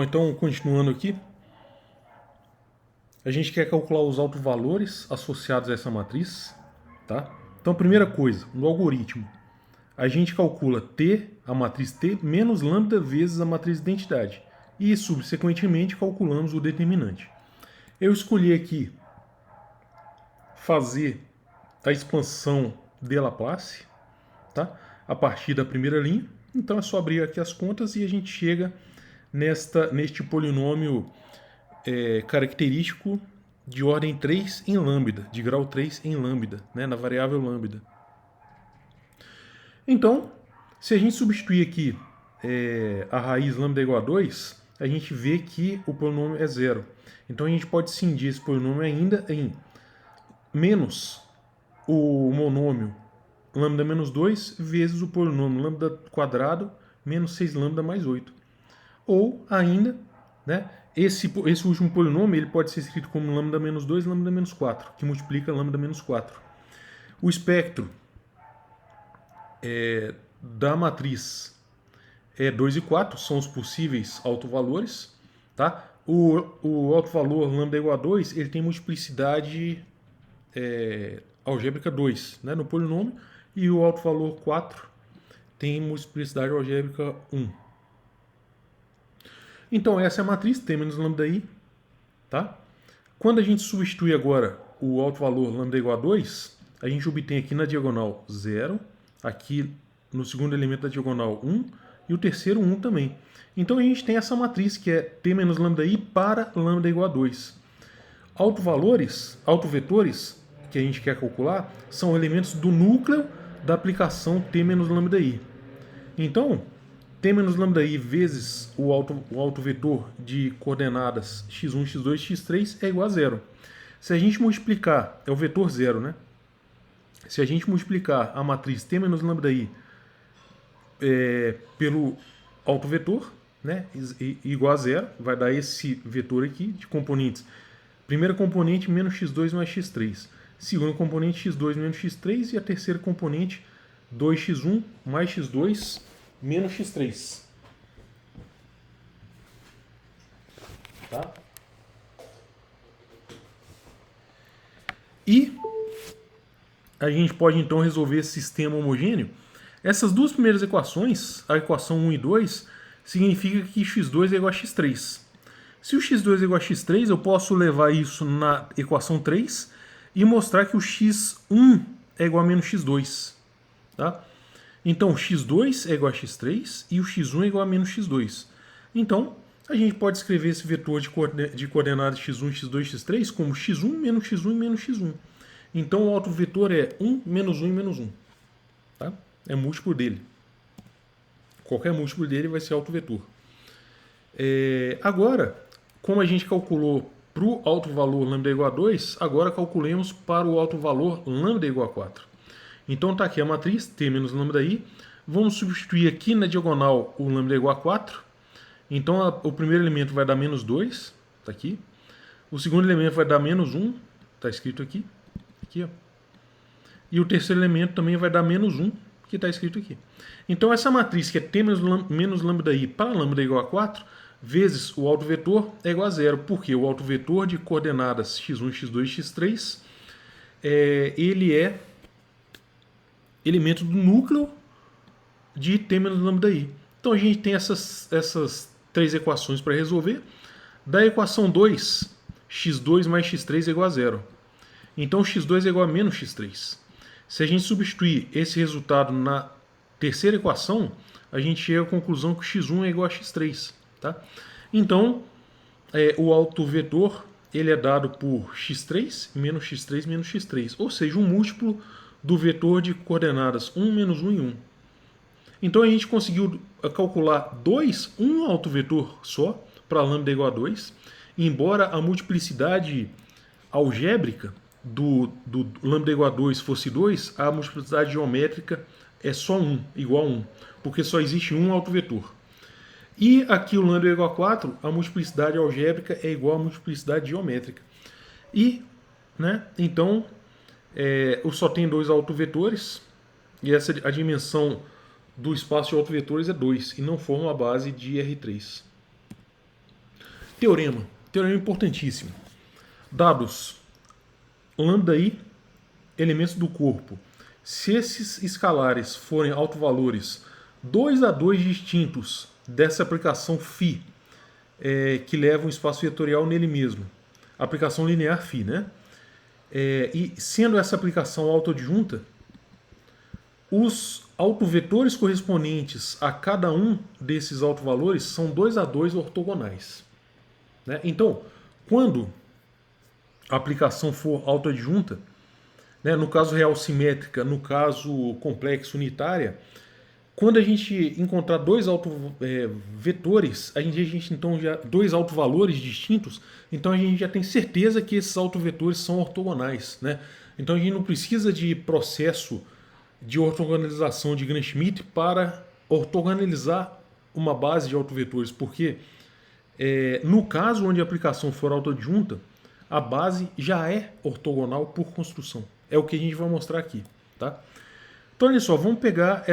Então, continuando aqui, a gente quer calcular os autovalores associados a essa matriz, tá? Então, primeira coisa, no algoritmo, a gente calcula T, a matriz T, menos lambda vezes a matriz de identidade. E, subsequentemente, calculamos o determinante. Eu escolhi aqui fazer a expansão de Laplace, tá? A partir da primeira linha. Então, é só abrir aqui as contas e a gente chega neste polinômio característico de ordem 3 em lambda, de grau 3 em lambda, né, na variável lambda. Então, se a gente substituir aqui a raiz lambda igual a 2, a gente vê que o polinômio é zero. Então a gente pode cindir esse polinômio ainda em menos o monômio lambda menos 2 vezes o polinômio lambda quadrado menos 6 lambda mais 8. Ou ainda, né, esse último polinômio ele pode ser escrito como lambda menos 2, lambda menos 4, que multiplica lambda menos 4. O espectro da matriz é 2 e 4, são os possíveis autovalores. Tá? O autovalor lambda igual a 2 ele tem multiplicidade algébrica 2, né, no polinômio, e o autovalor 4 tem multiplicidade algébrica 1. Então essa é a matriz T menos lambda I. Tá? Quando a gente substitui agora o autovalor lambda igual a 2, a gente obtém aqui na diagonal 0, aqui no segundo elemento da diagonal 1 e o terceiro 1 também. Então a gente tem essa matriz que é T menos lambda I para lambda igual a 2. Autovetores que a gente quer calcular são elementos do núcleo da aplicação T menos lambda I. Então, T menos lambda I vezes o autovetor de coordenadas x1, x2, x3 é igual a zero. Se a gente multiplicar, é o vetor zero, né? Se a gente multiplicar a matriz T menos lambda I pelo autovetor, né, igual a zero, vai dar esse vetor aqui de componentes. Primeira componente menos x2 mais x3. Segunda componente x2 menos x3 e a terceira componente 2x1 mais x2 menos x3. Tá? E a gente pode então resolver esse sistema homogêneo. Essas duas primeiras equações, a equação 1 e 2, significa que x2 é igual a x3. Se o x2 é igual a x3, eu posso levar isso na equação 3 e mostrar que o x1 é igual a menos x2. Tá? Então, x2 é igual a x3 e o x1 é igual a menos x2. Então, a gente pode escrever esse vetor de coordenadas x1, x2, x3 como x1 menos x1 menos x1. Então, o autovetor é 1 menos 1 e menos 1. Tá? É múltiplo dele. Qualquer múltiplo dele vai ser autovetor. Agora, como a gente calculou para o autovalor lambda igual a 2, agora calculemos para o autovalor lambda igual a 4. Então está aqui a matriz T menos lambda I. Vamos substituir aqui na diagonal o lambda igual a 4. Então o primeiro elemento vai dar menos 2, está aqui. O segundo elemento vai dar menos 1, está escrito aqui. Aqui, ó. E o terceiro elemento também vai dar menos 1, que está escrito aqui. Então essa matriz que é T menos lambda I para lambda igual a 4, vezes o autovetor é igual a zero. Porque o autovetor de coordenadas x1, x2, x3, ele é elemento do núcleo de T menos lambda I. Então a gente tem essas três equações para resolver. Da equação 2, x2 mais x3 é igual a zero. Então x2 é igual a menos x3. Se a gente substituir esse resultado na terceira equação, a gente chega à conclusão que x1 é igual a x3. Tá? Então, o autovetor ele é dado por x3 menos x3 menos x3. Ou seja, um múltiplo do vetor de coordenadas 1, menos 1 e 1. Então a gente conseguiu calcular um autovetor só, para lambda igual a 2, embora a multiplicidade algébrica do lambda igual a 2 fosse 2, a multiplicidade geométrica é só 1, igual a 1, porque só existe um autovetor. E aqui o lambda igual a 4, a multiplicidade algébrica é igual à multiplicidade geométrica. E, né, então, só tem dois autovetores, e a dimensão do espaço de autovetores é 2, e não forma a base de R3. Teorema. Teorema importantíssimo. Dados lambda-i, elementos do corpo. Se esses escalares forem autovalores 2 a 2 distintos dessa aplicação φ, que leva um espaço vetorial nele mesmo, aplicação linear φ, né? E sendo essa aplicação autoadjunta, os autovetores correspondentes a cada um desses autovalores são 2 a 2 ortogonais. Né? Então, quando a aplicação for autoadjunta, né, no caso real simétrica, no caso complexo unitária, quando a gente encontrar dois autovetores, a gente então já dois autovalores distintos, então a gente já tem certeza que esses autovetores são ortogonais, né? Então a gente não precisa de processo de ortogonalização de Gram-Schmidt para ortogonalizar uma base de autovetores, porque no caso onde a aplicação for autoadjunta, a base já é ortogonal por construção. É o que a gente vai mostrar aqui, tá? Então, olha só, vamos pegar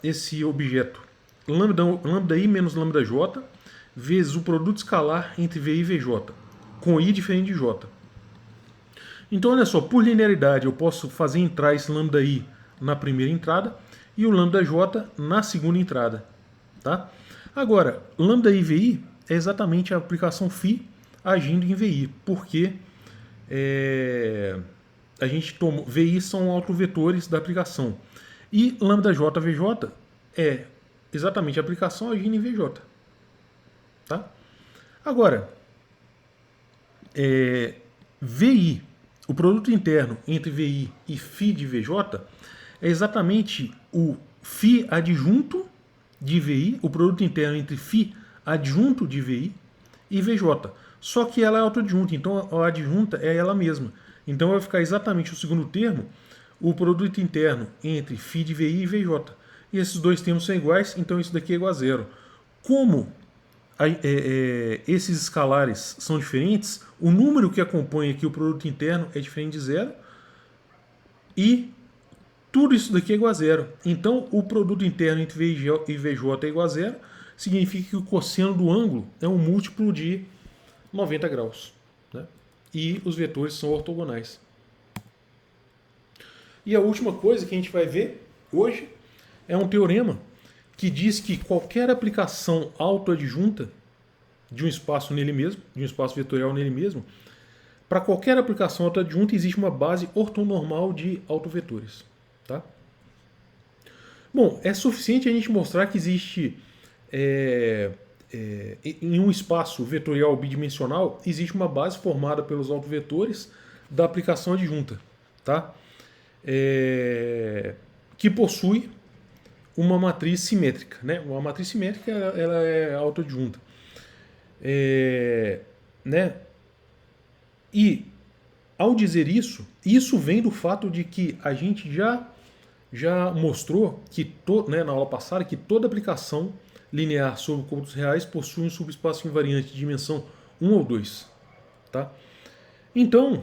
esse objeto lambda-i menos lambda-j vezes o produto escalar entre vi e vj, com i diferente de j. Então, olha só, por linearidade, eu posso fazer entrar esse lambda-i na primeira entrada e o lambda-j na segunda entrada. Tá? Agora, lambda-i vi é exatamente a aplicação φ agindo em vi, porque a gente tomou, vi são autovetores da aplicação. E lambda-j-vj é exatamente a aplicação agindo em vj. Tá? Agora, vi, o produto interno entre vi e φ de vj, é exatamente o φ adjunto de vi, o produto interno entre φ adjunto de vi e vj. Só que ela é autoadjunta, então a adjunta é ela mesma. Então vai ficar exatamente o segundo termo, o produto interno entre φ de vi e vj. E esses dois termos são iguais, então isso daqui é igual a zero. Como esses escalares são diferentes, o número que acompanha aqui o produto interno é diferente de zero, e tudo isso daqui é igual a zero. Então o produto interno entre vi e vj é igual a zero, significa que o cosseno do ângulo é um múltiplo de 90 graus. Né? E os vetores são ortogonais. E a última coisa que a gente vai ver hoje é um teorema que diz que qualquer aplicação autoadjunta de um espaço nele mesmo, de um espaço vetorial nele mesmo, para qualquer aplicação autoadjunta existe uma base ortonormal de autovetores. Tá? Bom, é suficiente a gente mostrar que existe em um espaço vetorial bidimensional existe uma base formada pelos autovetores da aplicação adjunta, tá? Que possui uma matriz simétrica, né? Uma matriz simétrica ela é autoadjunta, né? E ao dizer isso, isso vem do fato de que a gente já mostrou que na aula passada que toda aplicação linear sobre cômodos reais possui um subespaço invariante de dimensão 1 ou 2. Tá? Então,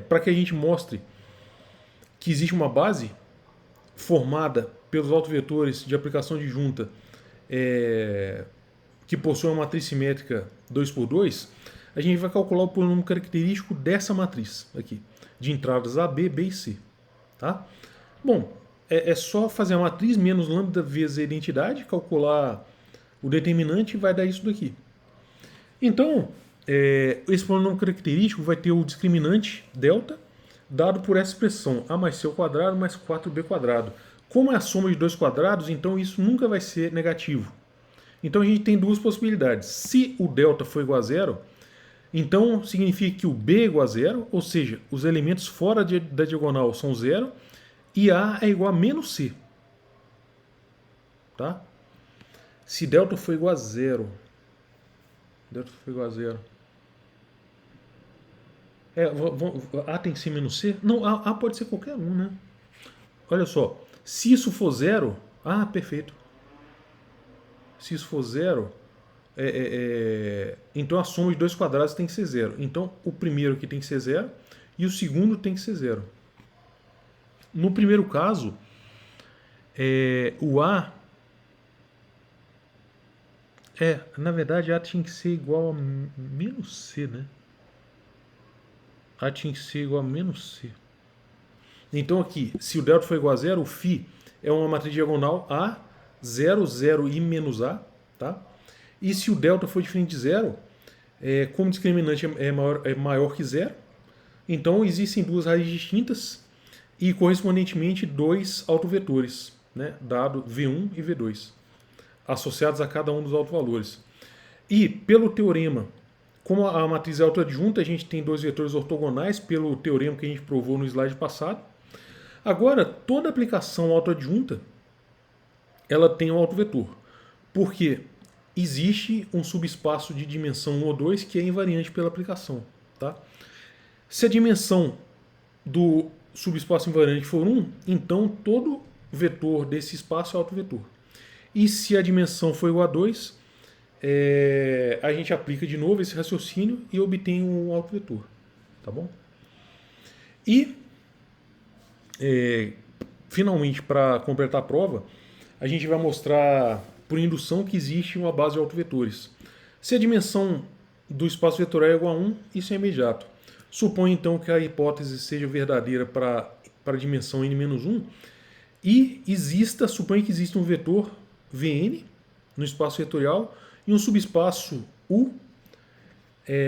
para que a gente mostre que existe uma base formada pelos autovetores de aplicação adjunta que possui uma matriz simétrica 2×2, a gente vai calcular o polinômio característico dessa matriz aqui, de entradas A, B, B e C. Tá? Bom, é só fazer a matriz menos lambda vezes a identidade, calcular o determinante e vai dar isso daqui. Então, esse polinômio característico vai ter o discriminante delta dado por essa expressão a mais c ao quadrado mais 4b quadrado. Como é a soma de dois quadrados, então isso nunca vai ser negativo. Então a gente tem duas possibilidades. Se o delta for igual a zero, então significa que o b é igual a zero, ou seja, os elementos fora da diagonal são zero, e A é igual a menos C. Tá? Se delta for igual a zero. Delta for igual a zero. A tem que ser menos C? Não, A pode ser qualquer um, né? Olha só. Se isso for zero... perfeito. Se isso for zero... então a soma de dois quadrados tem que ser zero. Então o primeiro aqui tem que ser zero e o segundo tem que ser zero. No primeiro caso, o A Na verdade A tinha que ser igual a menos C, né? A tinha que ser igual a menos C. Então aqui, se o delta for igual a zero, o φ é uma matriz diagonal A, 0, 0 e menos A, tá? E se o delta for diferente de zero, como o discriminante é maior que zero, então existem duas raízes distintas e correspondentemente dois autovetores, né, dado V1 e V2, associados a cada um dos autovalores. E pelo teorema, como a matriz é autoadjunta, a gente tem dois vetores ortogonais pelo teorema que a gente provou no slide passado. Agora, toda aplicação autoadjunta, ela tem um autovetor, porque existe um subespaço de dimensão 1 ou 2 que é invariante pela aplicação. Tá? Se a dimensão do subespaço invariante for 1, então todo vetor desse espaço é autovetor. E se a dimensão for igual a 2, a gente aplica de novo esse raciocínio e obtém um autovetor. Tá bom? E, finalmente, para completar a prova, a gente vai mostrar por indução que existe uma base de autovetores. Se a dimensão do espaço vetorial é igual a 1, isso é imediato. Supõe então que a hipótese seja verdadeira para a dimensão n-1 e suponha que exista um vetor Vn no espaço vetorial e um subespaço U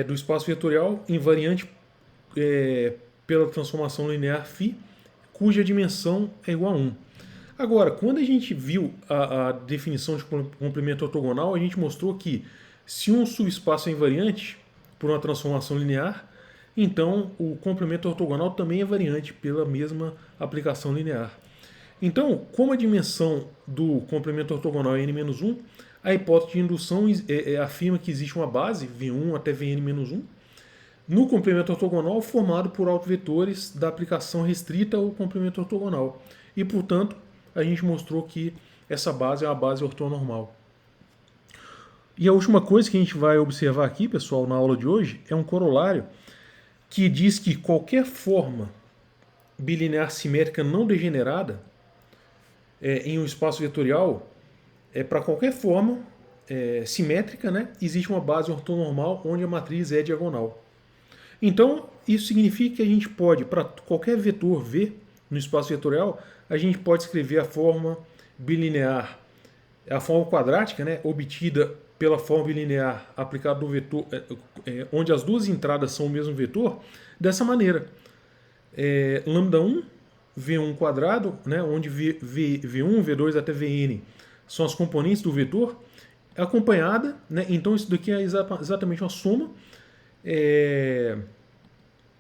do espaço vetorial invariante pela transformação linear φ, cuja dimensão é igual a 1. Agora, quando a gente viu a definição de complemento ortogonal, a gente mostrou que se um subespaço é invariante por uma transformação linear, então o complemento ortogonal também é variante pela mesma aplicação linear. Então, como a dimensão do complemento ortogonal é n-1, a hipótese de indução afirma que existe uma base, V1 até Vn-1, no complemento ortogonal formado por autovetores da aplicação restrita ao complemento ortogonal. E, portanto, a gente mostrou que essa base é uma base ortonormal. E a última coisa que a gente vai observar aqui, pessoal, na aula de hoje, é um corolário que diz que qualquer forma bilinear simétrica não degenerada em um espaço vetorial, para qualquer forma simétrica, né, existe uma base ortonormal onde a matriz é diagonal. Então, isso significa que a gente pode, para qualquer vetor V no espaço vetorial, a gente pode escrever a forma bilinear, a forma quadrática, né, obtida pela forma bilinear aplicada no vetor, onde as duas entradas são o mesmo vetor, dessa maneira. Lambda1, V1 quadrado, né, onde V1, V2 até Vn são as componentes do vetor, acompanhada, né, então isso daqui é exatamente uma soma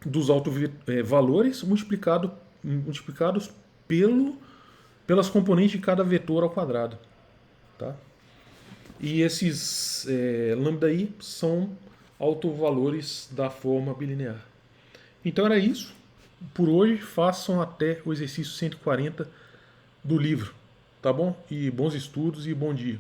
dos autovalores multiplicados pelas componentes de cada vetor ao quadrado. Tá? E esses lambda-i são autovalores da forma bilinear. Então era isso. Por hoje, façam até o exercício 140 do livro. Tá bom? E bons estudos e bom dia.